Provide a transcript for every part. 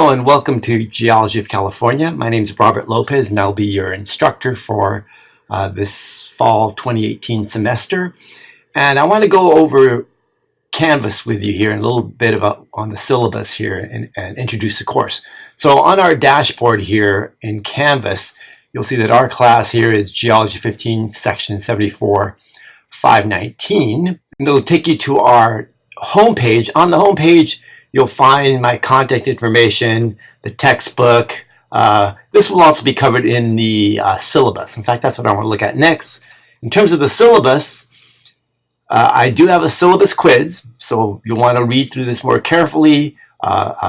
Hello and welcome to Geology of California. My name is Robert Lopez and I'll be your instructor for this fall 2018 semester. And I want to go over Canvas with you here and a little bit about on the syllabus here and introduce the course. So on our dashboard here in Canvas, you'll see that our class here is Geol015 section 74-519. And it'll take you to our homepage. On the homepage, you'll find my contact information, the textbook. This will also be covered in the syllabus. In fact, that's what I want to look at next. In terms of the syllabus, I do have a syllabus quiz, so you'll want to read through this more carefully,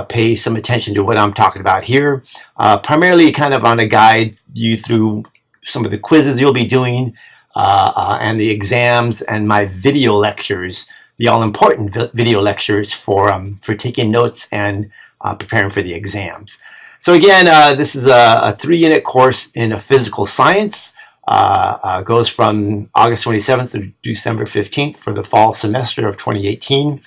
pay some attention to what I'm talking about here. Primarily kind of on a guide you through some of the quizzes you'll be doing and the exams and my video lectures, the all-important video lectures for taking notes and preparing for the exams. So again, this is a 3-unit course in a physical science. Goes from August 27th to December 15th for the fall semester of 2018.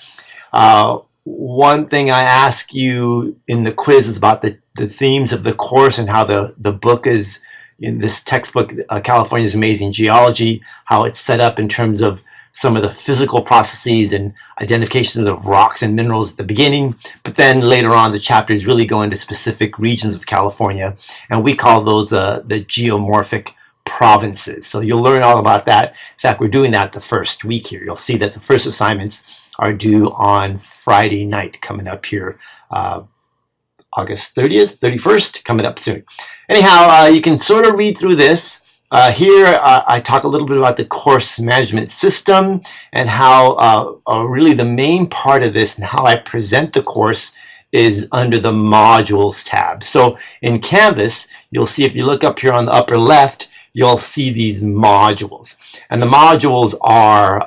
One thing I ask you in the quiz is about the themes of the course and how the book is, in this textbook, California's Amazing Geology, how it's set up in terms of some of the physical processes and identifications of rocks and minerals at the beginning, but then later on the chapters really go into specific regions of California, and we call those the geomorphic provinces. So you'll learn all about that. In fact, we're doing that the first week here. You'll see that the first assignments are due on Friday night, coming up here, August 30th, 31st, coming up soon. Anyhow, you can sort of read through this. Here I talk a little bit about the course management system and how really the main part of this and how I present the course is under the modules tab. So in Canvas, you'll see, if you look up here on the upper left, you'll see these modules. And the modules are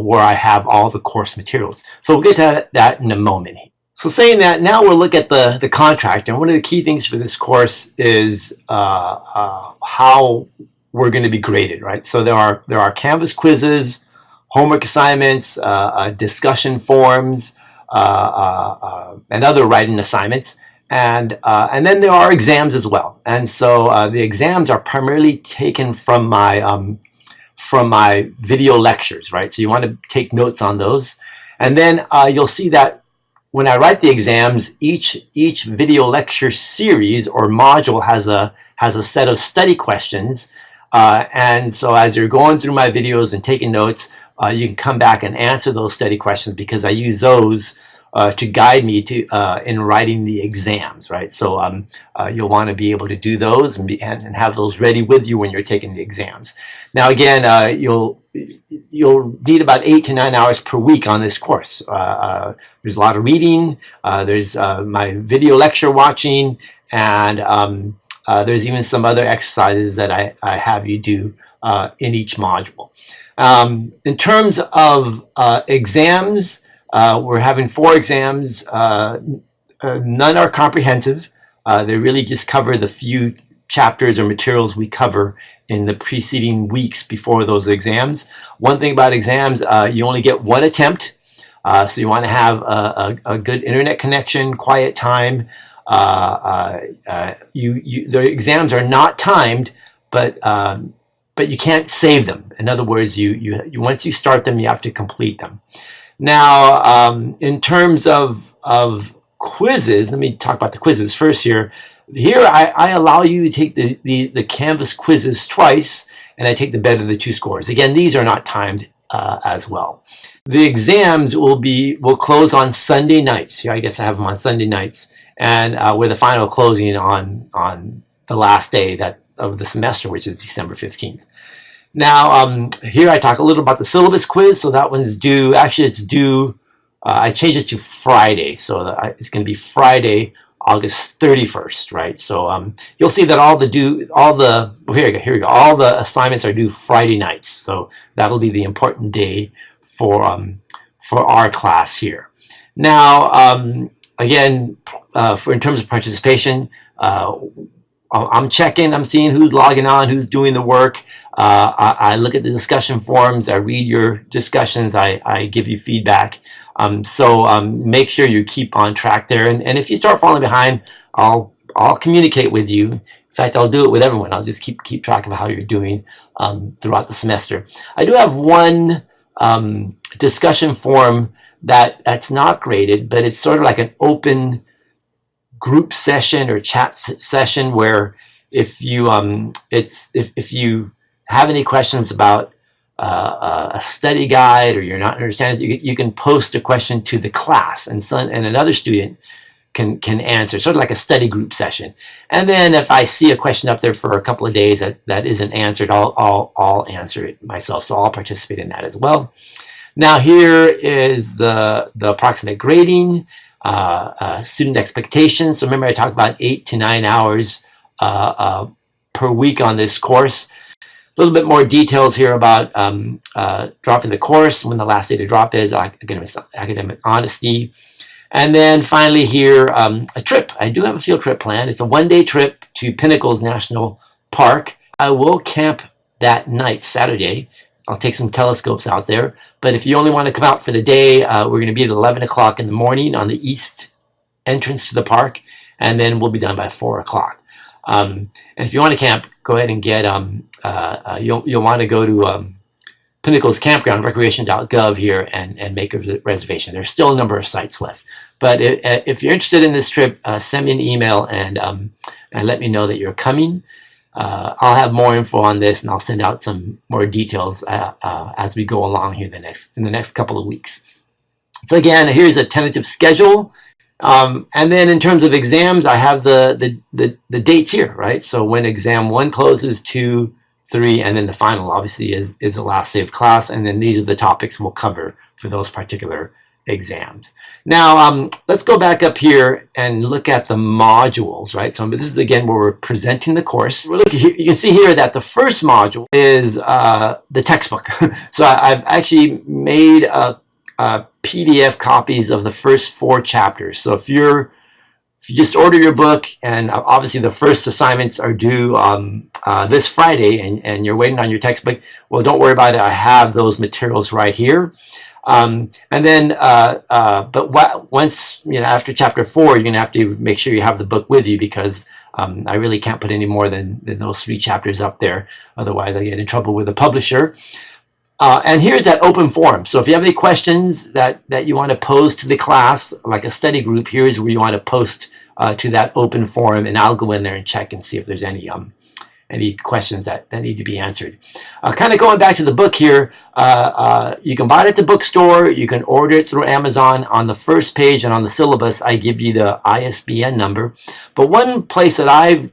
where I have all the course materials. So we'll get to that in a moment. So saying that, now we'll look at the contract. And one of the key things for this course is how we're going to be graded, right? So there are Canvas quizzes, homework assignments, discussion forums, and other writing assignments, and then there are exams as well. And so the exams are primarily taken from my video lectures, right? So you want to take notes on those, and then you'll see that when I write the exams, each video lecture series or module has a set of study questions. And so as you're going through my videos and taking notes, you can come back and answer those study questions, because I use those to guide me to in writing the exams, right? So you'll want to be able to do those and have those ready with you when you're taking the exams. Now again, you'll need about 8 to 9 hours per week on this course. There's a lot of reading, there's my video lecture watching, and there's even some other exercises that I have you do in each module. In terms of exams, we're having 4 exams. None are comprehensive. They really just cover the few chapters or materials we cover in the preceding weeks before those exams. One thing about exams, you only get 1 attempt. So you want to have a good internet connection, quiet time. The exams are not timed, but you can't save them. In other words, you once you start them, you have to complete them. Now, in terms of quizzes, let me talk about the quizzes first here. Here, I allow you to take the Canvas quizzes twice, and I take the better of the 2 scores. Again, these are not timed as well. The exams will close on Sunday nights. Here, I guess I have them on Sunday nights, and with the final closing on the last day of the semester, which is December 15th. Now, here I talk a little about the syllabus quiz. So that one's due, actually it's due, I changed it to Friday. So it's going to be Friday, August 31st, right? So you'll see that all the assignments are due Friday nights. So that'll be the important day for our class here. Now, again, in terms of participation, I'm checking, I'm seeing who's logging on, who's doing the work. I look at the discussion forums, I read your discussions, I give you feedback. So make sure you keep on track there. And if you start falling behind, I'll communicate with you. In fact, I'll do it with everyone. I'll just keep track of how you're doing throughout the semester. I do have one discussion forum that's not graded, but it's sort of like an open group session or chat session where if you if you have any questions about a study guide or you're not understanding, you can post a question to the class, and another student can answer, sort of like a study group session. And then if I see a question up there for a couple of days that isn't answered, I'll answer it myself. So I'll participate in that as well. Now here is the approximate grading, student expectations. So remember I talked about 8 to 9 hours per week on this course. A little bit more details here about dropping the course, when the last day to drop is, academic honesty. And then finally here, a trip. I do have a field trip planned. It's a one-day trip to Pinnacles National Park. I will camp that night, Saturday. I'll take some telescopes out there. But if you only want to come out for the day, we're going to be at 11 o'clock in the morning on the east entrance to the park. And then we'll be done by 4 o'clock. And if you want to camp, go ahead and get, you'll want to go to Pinnacles Campground, recreation.gov here, and make a reservation. There's still a number of sites left. But if you're interested in this trip, send me an email and let me know that you're coming. I'll have more info on this, and I'll send out some more details as we go along here in the next couple of weeks. So again, here's a tentative schedule. And then in terms of exams, I have the dates here, right? So when exam 1 closes, 2, 3, and then the final obviously is the last day of class. And then these are the topics we'll cover for those particular exams. Now, let's go back up here and look at the modules, right? So this is again where we're presenting the course. We're looking here, you can see here that the first module is the textbook. So I've actually made PDF copies of the first 4 chapters. So if you just order your book, and obviously the first assignments are due this Friday, and you're waiting on your textbook, well, don't worry about it. I have those materials right here. And then, but once, after chapter 4, you're going to have to make sure you have the book with you, because I really can't put any more than those 3 chapters up there. Otherwise, I get in trouble with the publisher. And here's that open forum. So if you have any questions that you want to pose to the class, like a study group, here's where you want to post to that open forum, and I'll go in there and check and see if there's any questions that need to be answered. Kind of going back to the book here, you can buy it at the bookstore, you can order it through Amazon. On the first page and on the syllabus, I give you the ISBN number. But one place that I've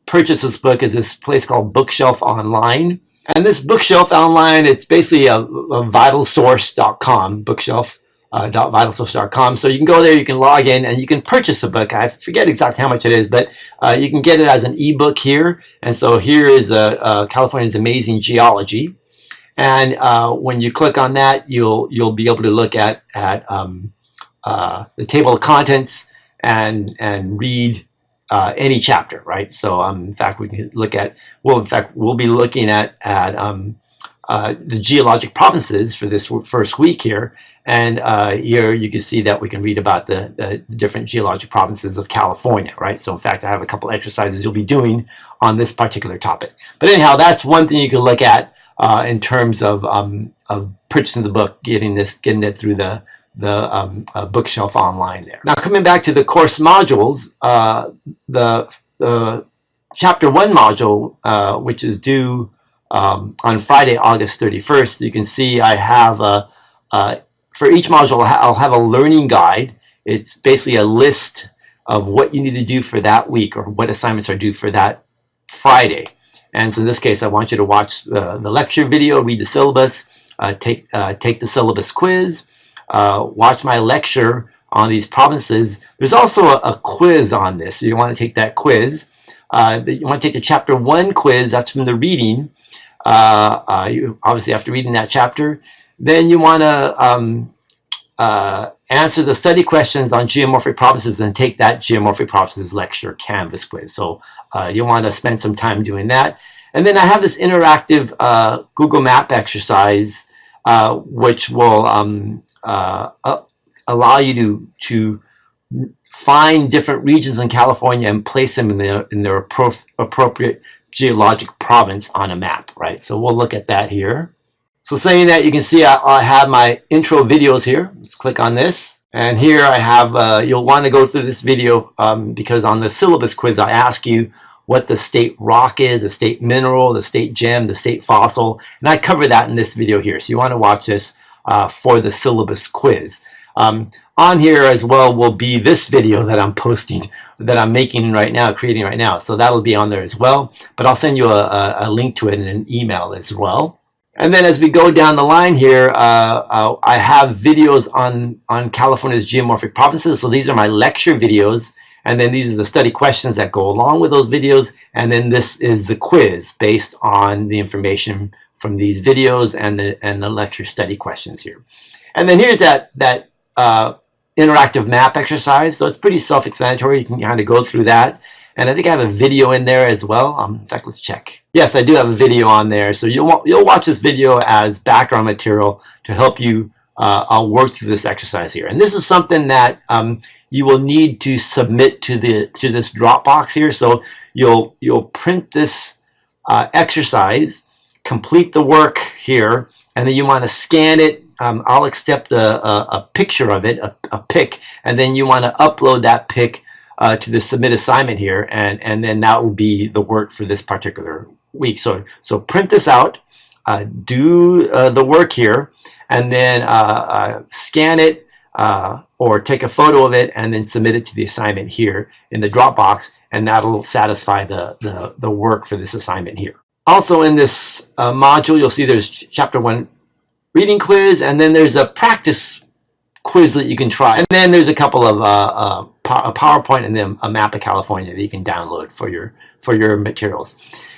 purchased this book is this place called Bookshelf Online. And this Bookshelf Online, it's basically a vitalsource.com, bookshelf.vitalsource.com. So you can go there, you can log in, and you can purchase a book. I forget exactly how much it is, but you can get it as an ebook here. And so here is California's Amazing Geology. And when you click on that, you'll be able to look at the table of contents and read any chapter, right? So in fact, we can look at, we'll be looking at the geologic provinces for this first week here. And here you can see that we can read about the different geologic provinces of California, right? So in fact, I have a couple exercises you'll be doing on this particular topic. But anyhow, that's one thing you can look at in terms of purchasing the book, getting it through the Bookshelf Online there. Now, coming back to the course modules, the chapter 1 module, which is due on Friday, August 31st, you can see I have for each module, I'll have a learning guide. It's basically a list of what you need to do for that week, or what assignments are due for that Friday. And so in this case, I want you to watch the lecture video, read the syllabus, take the syllabus quiz, watch my lecture on these provinces. There's also a quiz on this, so you want to take that quiz. You want to take the chapter 1 quiz, that's from the reading. You obviously, after reading that chapter, then you want to answer the study questions on geomorphic provinces and take that geomorphic provinces lecture Canvas quiz. So you'll want to spend some time doing that. And then I have this interactive Google Map exercise, which will allow you to find different regions in California and place them in their appropriate geologic province on a map, right? So we'll look at that here. So saying that, you can see I have my intro videos here. Let's click on this. And here I have, you'll want to go through this video because on the syllabus quiz, I ask you what the state rock is, the state mineral, the state gem, the state fossil. And I cover that in this video here. So you want to watch this for the syllabus quiz. On here as well will be this video that I'm posting, that I'm making right now, creating right now. So that'll be on there as well. But I'll send you a link to it in an email as well. And then as we go down the line here, I have videos on California's geomorphic provinces. So these are my lecture videos. And then these are the study questions that go along with those videos. And then this is the quiz based on the information from these videos and the lecture study questions here. And then here's that interactive map exercise. So it's pretty self-explanatory. You can kind of go through that. And I think I have a video in there as well. In fact, let's check. Yes, I do have a video on there. So you'll watch this video as background material to help you work through this exercise here. And this is something that you will need to submit to this Dropbox here. So you'll print this exercise, complete the work here, and then you want to scan it. I'll accept a picture of it, a pic, and then you want to upload that pic to the submit assignment here, and then that will be the work for this particular week. So print this out, do the work here, and then scan it or take a photo of it, and then submit it to the assignment here in the Dropbox, and that'll satisfy the work for this assignment here. Also in this module, you'll see there's Chapter 1 reading quiz, and then there's a practice quiz that you can try. And then there's a couple of a PowerPoint and then a map of California that you can download for your materials.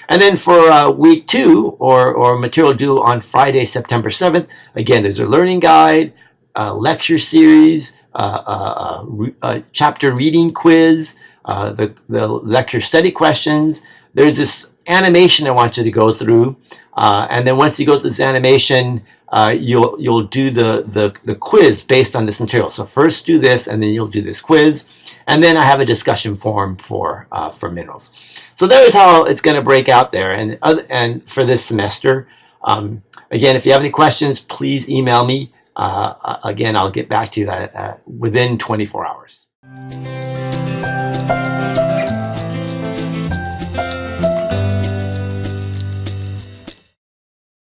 And then for week 2 or material due on Friday, September 7th, again, there's a learning guide, lecture series, chapter reading quiz, the lecture study questions. There's this animation I want you to go through, and then once you go through this animation, you'll do the quiz based on this material. So first do this, and then you'll do this quiz, and then I have a discussion forum for minerals. So there's how it's going to break out there, and for this semester. Again, if you have any questions, please email me. Again, I'll get back to you within 24 hours.